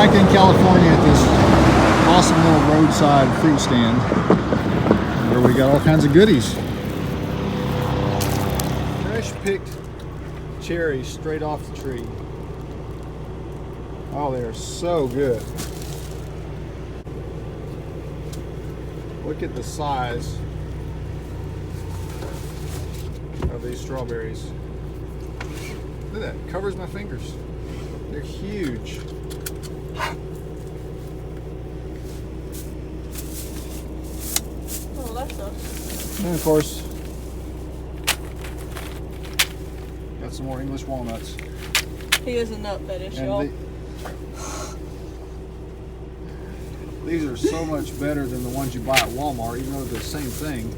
back in California at this awesome little roadside fruit stand where we got all kinds of goodies. Fresh picked cherries straight off the tree. Oh, they're so good. Look at the size of these strawberries. Look at that, it covers my fingers. They're huge. Oh, that's nice. And of course, got some more English walnuts. He is a nut fetish, y'all. These are so much better than the ones you buy at Walmart, even though they're the same thing.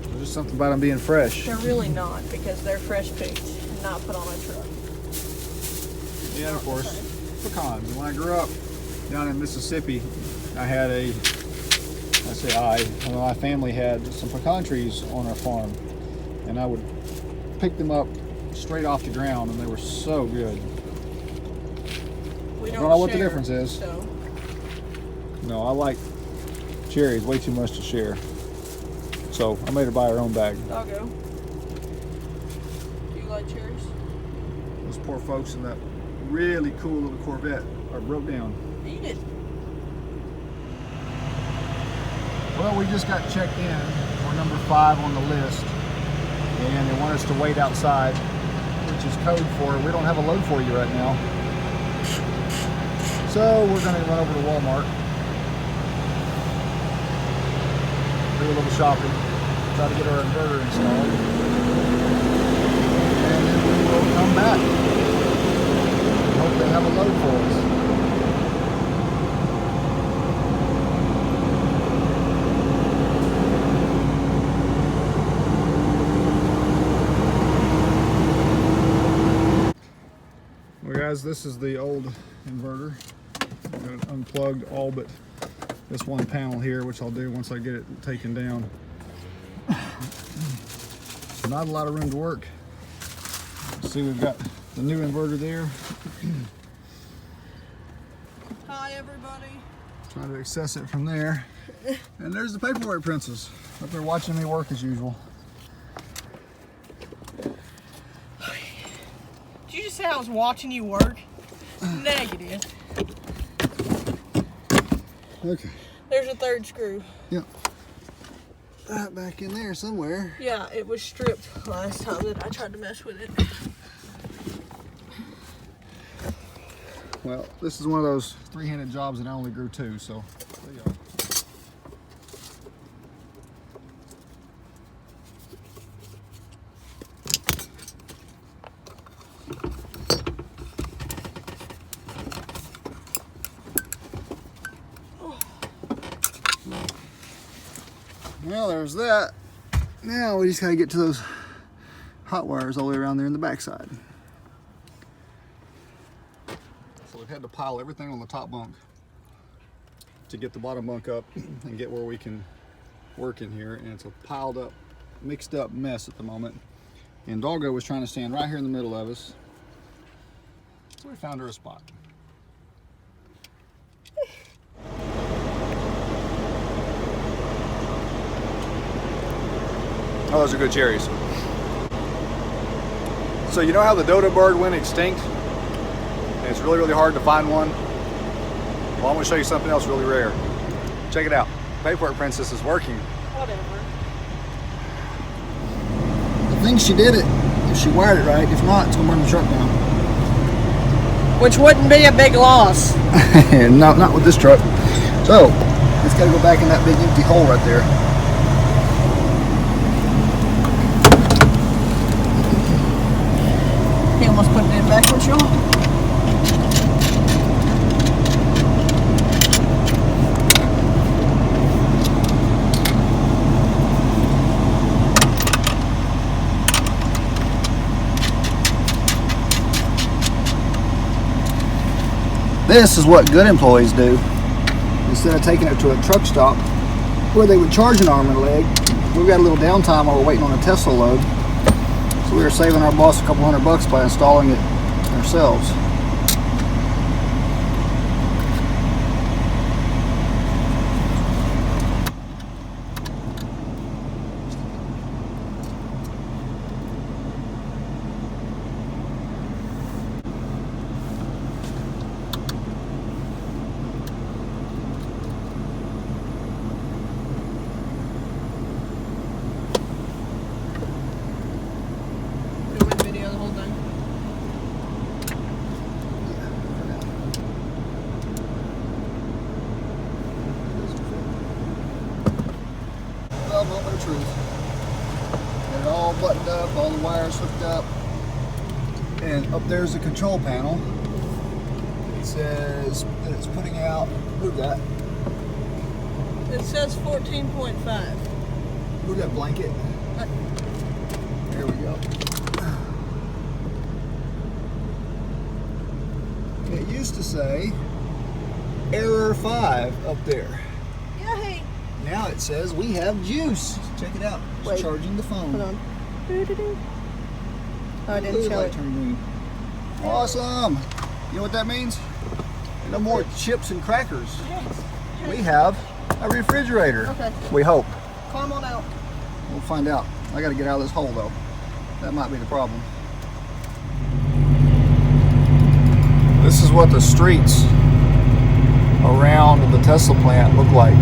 There's just something about them being fresh. They're really not, because they're fresh picked and not put on a truck. Yeah, and of course, pecans. When I grew up down in Mississippi, I had my family had some pecan trees on our farm, and I would pick them up straight off the ground, and they were so good. We I don't know what the share, difference is. So. No, I like cherries way too much to share. So I made her buy her own bag. Doggo. Do you like cherries? Those poor folks in that really cool little Corvette are broke down. Eat it. Well, we just got checked in. We're number 5 on the list. And they want us to wait outside, which is code for we don't have a load for you right now. So we're going to run over to Walmart, do a little shopping, try to get our inverter installed, and then we will come back and hope they have a load for us. Well guys, this is the old inverter. I've got it unplugged all but this one panel here, which I'll do once I get it taken down. Not a lot of room to work. See, we've got the new inverter there. Hi everybody. Trying to access it from there. And there's the paperwork princess up there watching me work as usual. Did you just say I was watching you work? Negative. Okay. There's a third screw. Yep. That back in there somewhere. Yeah, it was stripped last time that I tried to mess with it. Well, this is one of those three-handed jobs that I only grew 2, so there you go. Well, there's that. Now we just gotta get to those hot wires all the way around there in the backside. So we've had to pile everything on the top bunk to get the bottom bunk up and get where we can work in here. And it's a piled up, mixed up mess at the moment. And Doggo was trying to stand right here in the middle of us. So we found her a spot. Oh, those are good cherries. So you know how the dodo bird went extinct? And it's really, really hard to find one? Well, I'm gonna show you something else really rare. Check it out. Paperwork Princess is working. Whatever. I think she did it, if she wired it right. If not, it's gonna burn the truck down. Which wouldn't be a big loss. No, not with this truck. So, it's gotta go back in that big empty hole right there. He almost put it in backwards, y'all. This is what good employees do. Instead of taking it to a truck stop where they would charge an arm and a leg, we've got a little downtime while we're waiting on a Tesla load. So we were saving our boss a couple $100 by installing it ourselves. buttoned up, all the wires hooked up. And up there's the control panel. It says that it's putting out, move that. It says 14.5. Move that blanket. There we go. It used to say error 5 up there. Yay! Now it says we have juice. Check it out. It's Wait. charging the phone. Hold on. Oh, I didn't Look, show light it. turned green. Awesome. You know what that means? No more chips and crackers. Yes. We have a refrigerator. Okay. We hope. Climb on out. We'll find out. I got to get out of this hole though. That might be the problem. This is what the streets around the Tesla plant look like.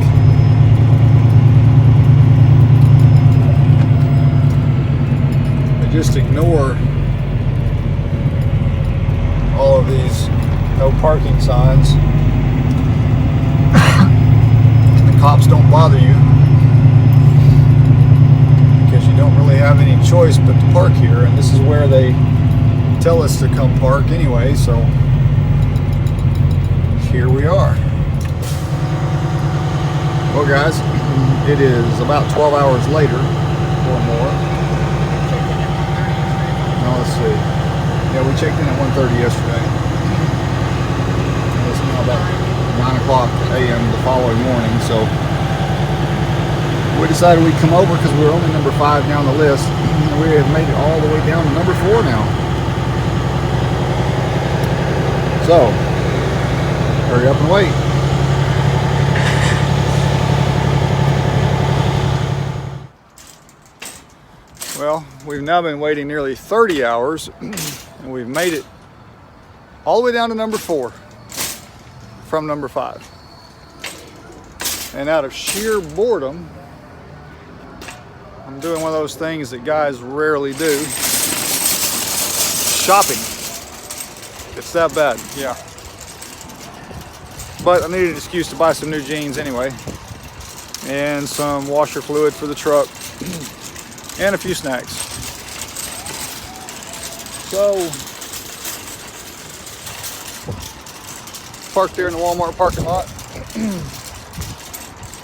They just ignore all of these no parking signs. The cops don't bother you because you don't really have any choice but to park here, and this is where they tell us to come park anyway, so here we are. Well guys, it is about 12 hours later or more. Now let's see. Yeah, we checked in at 1:30 yesterday. It's now about 9 o'clock a.m. the following morning, so we decided we'd come over because we were only number 5 down the list, and we have made it all the way down to number 4 now. So, hurry up and wait. Well, we've now been waiting nearly 30 hours, and we've made it all the way down to number 4 from number 5. And out of sheer boredom, I'm doing one of those things that guys rarely do. Shopping. It's that bad, yeah. But I needed an excuse to buy some new jeans anyway. And some washer fluid for the truck. And a few snacks. So, parked there in the Walmart parking lot.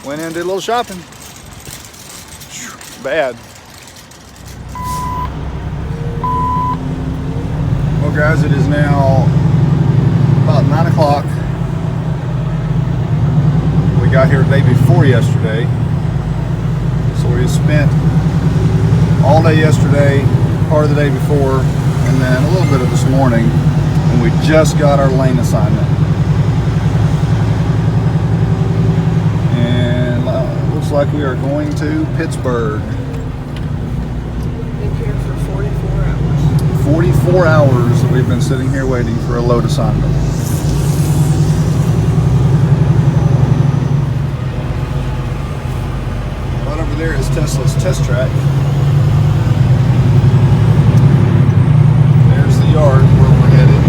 Went in and did a little shopping. Bad. Well guys, it is now about 9 o'clock. We got here the day before yesterday. So we spent all day yesterday, part of the day before, and then a little bit of this morning, and we just got our lane assignment. And looks like we are going to Pittsburgh. Been here for 44 hours. 44 hours that we've been sitting here waiting for a load assignment. Right over there is Tesla's test track. There's the yard where we're headed.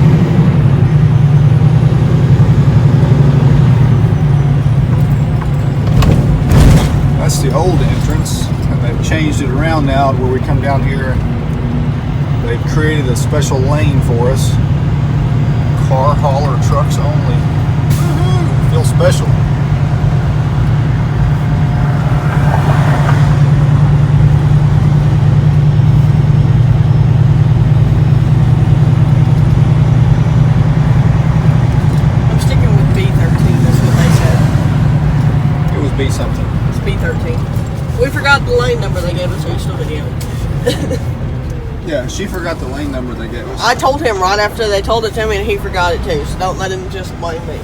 That's the old entrance, and they've changed it around now to where we come down here. They've created a special lane for us. Car hauler trucks only. Woohoo! Feels special. I'm sticking with B13, that's what they said. It was B something. It's B13. We forgot the lane number they gave us, so you still did it. Yeah, she forgot the lane number they gave us. I told him right after they told it to me, and he forgot it too, so don't let him just blame me.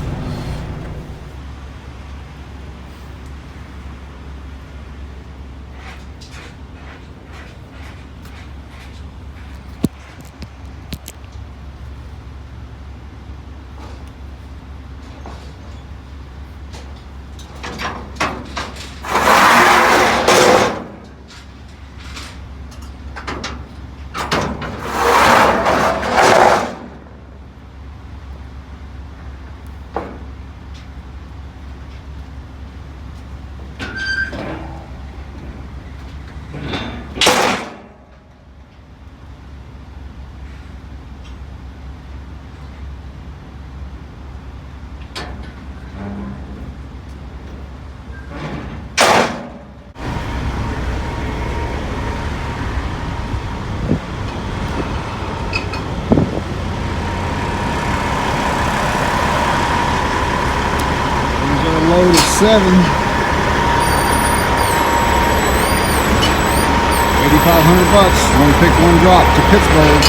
Load of 7. 8,500 bucks. One pick, one drop to Pittsburgh.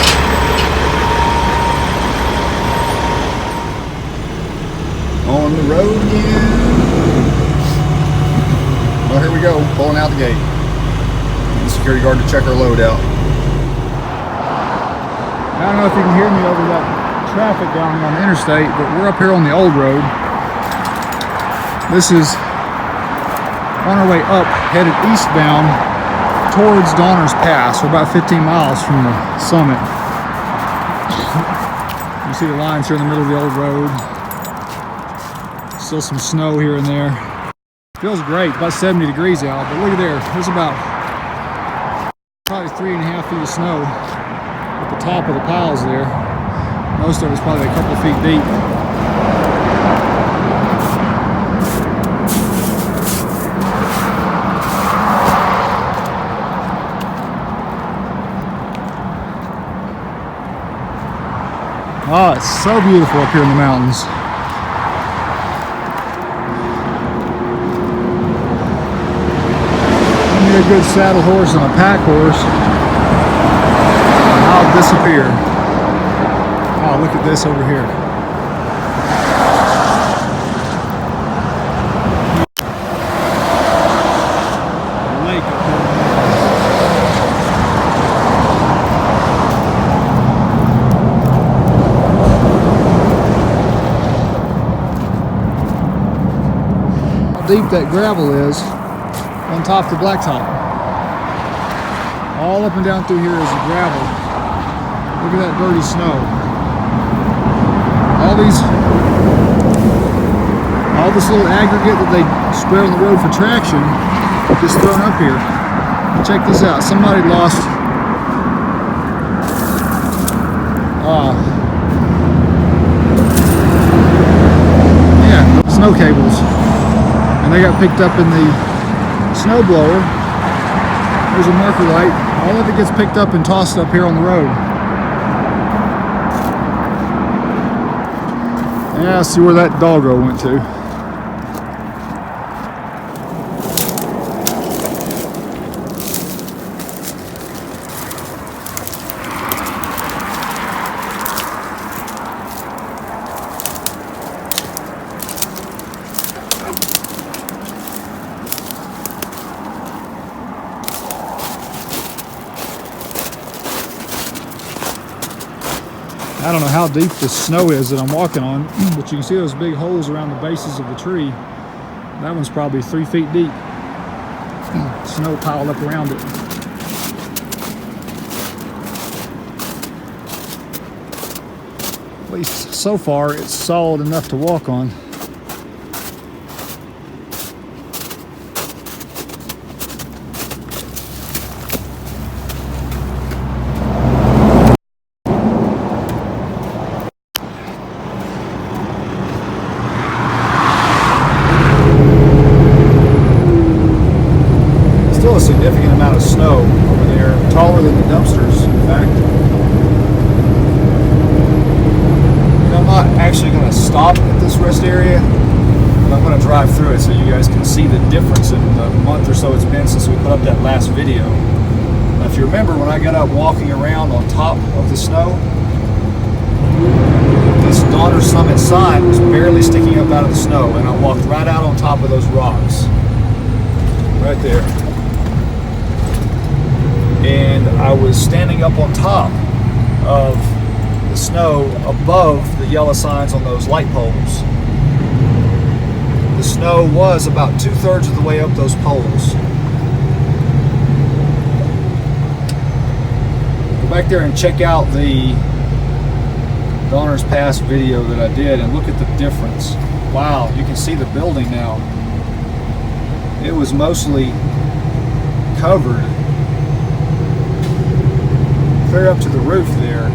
On the road again. Well, here we go, pulling out the gate. The security guard to check our load out. I don't know if you can hear me over that traffic down here on the interstate, but we're up here on the old road. This is on our way up, headed eastbound towards Donner's Pass. We're about 15 miles from the summit. You see the lines here in the middle of the old road. Still some snow here and there. Feels great, about 70 degrees out, but look at there. There's about probably 3.5 feet of snow at the top of the piles there. Most of it's probably a couple feet deep. Oh, it's so beautiful up here in the mountains. Give me a good saddle horse and a pack horse, and I'll disappear. Oh, look at this over here. The lake up there. Deep that gravel is on top of the blacktop. All up and down through here is the gravel. Look at that dirty snow. All this little aggregate that they spread on the road for traction is thrown up here. Check this out. Somebody lost snow cables. And they got picked up in the snow blower. There's a marker light. All of it gets picked up and tossed up here on the road. Yeah, see where that doggo went to. I don't know how deep the snow is that I'm walking on, but you can see those big holes around the bases of the tree. That one's probably 3 feet deep. Snow piled up around it. At least so far, it's solid enough to walk on. Still a significant amount of snow over there, taller than the dumpsters, in fact. And I'm not actually going to stop at this rest area, but I'm going to drive through it so you guys can see the difference in the month or so it's been since we put up that last video. Now, if you remember, when I got up walking around on top of the snow, this Donner Summit sign was barely sticking up out of the snow, and I walked right out on top of those rocks. Right there. And I was standing up on top of the snow above the yellow signs on those light poles. The snow was about 2/3 of the way up those poles. Go back there and check out the Donner's Pass video that I did and look at the difference. Wow, you can see the building now. It was mostly covered clear up to the roof there.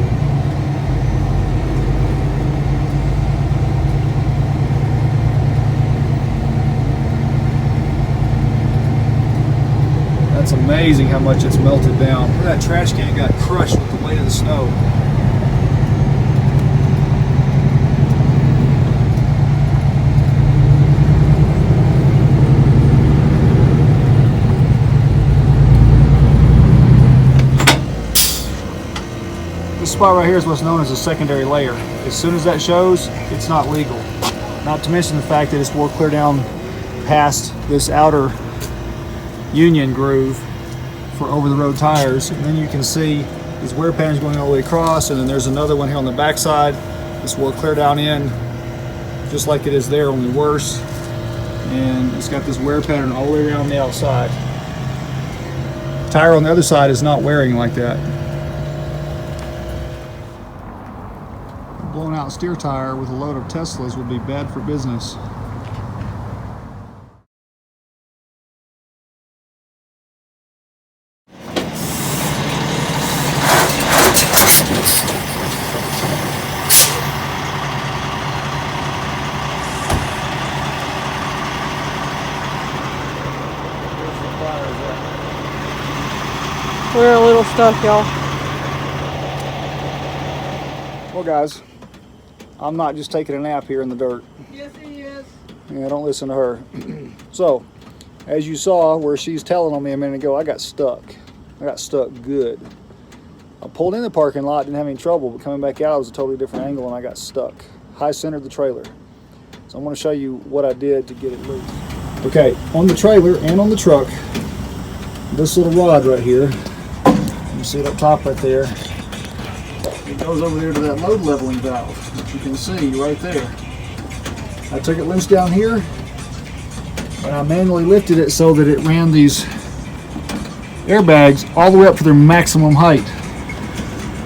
amazing how much it's melted down. Look at that trash can got crushed with the weight of the snow. This spot right here is what's known as a secondary layer. As soon as that shows, it's not legal. Not to mention the fact that it's wore clear down past this outer union groove for over-the-road tires. And then you can see these wear patterns going all the way across, and then there's another one here on the backside. This wore clear down in, just like it is there, only worse. And it's got this wear pattern all the way around the outside. Tire on the other side is not wearing like that. Blown out steer tire with a load of Teslas would be bad for business. We're a little stuck, y'all. Well, guys, I'm not just taking a nap here in the dirt. Yes, he is. Yeah, don't listen to her. So, as you saw where she's telling on me a minute ago, I got stuck. I got stuck good. I pulled in the parking lot, didn't have any trouble, but coming back out it was a totally different angle and I got stuck. High centered the trailer. So I'm going to show you what I did to get it loose. Okay, on the trailer and on the truck, this little rod right here, you see it up top right there, it goes over there to that load leveling valve, which you can see right there. I took it loose down here, and I manually lifted it so that it ran these airbags all the way up to their maximum height.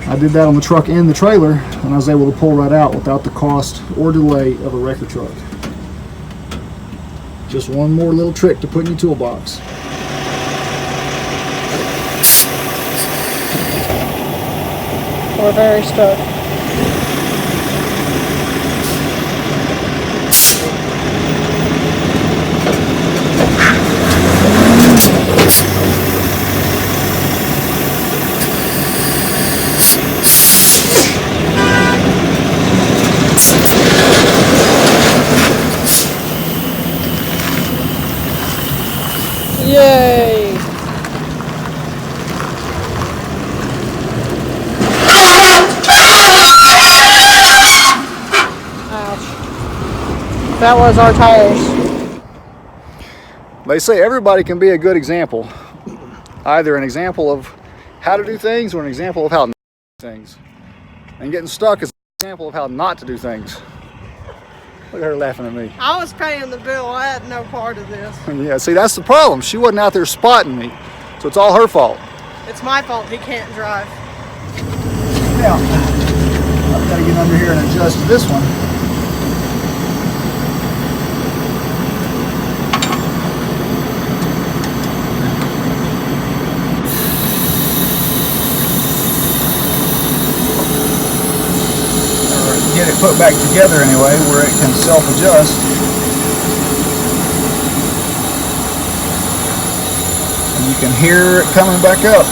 I did that on the truck and the trailer, and I was able to pull right out without the cost or delay of a wrecker truck. Just one more little trick to put in your toolbox. We're very stuck. Yay! That was our tires. They say everybody can be a good example. Either an example of how to do things or an example of how not to do things. And getting stuck is an example of how not to do things. Look at her laughing at me. I was paying the bill. I had no part of this. Yeah, see, that's the problem. She wasn't out there spotting me. So it's all her fault. It's my fault he can't drive. Now, I've got to get under here and adjust this one. Get it put back together anyway, where it can self-adjust. And you can hear it coming back up.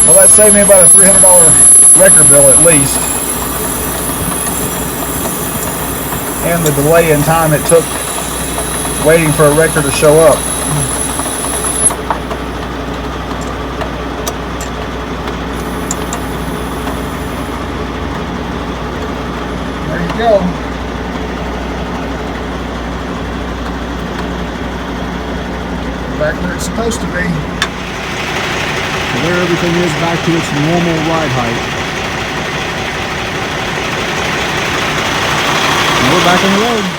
Well, that saved me about a $300 wrecker bill at least. And the delay in time it took waiting for a wrecker to show up. There you go. Back where it's supposed to be. There everything is back to its normal ride height. And we're back on the road.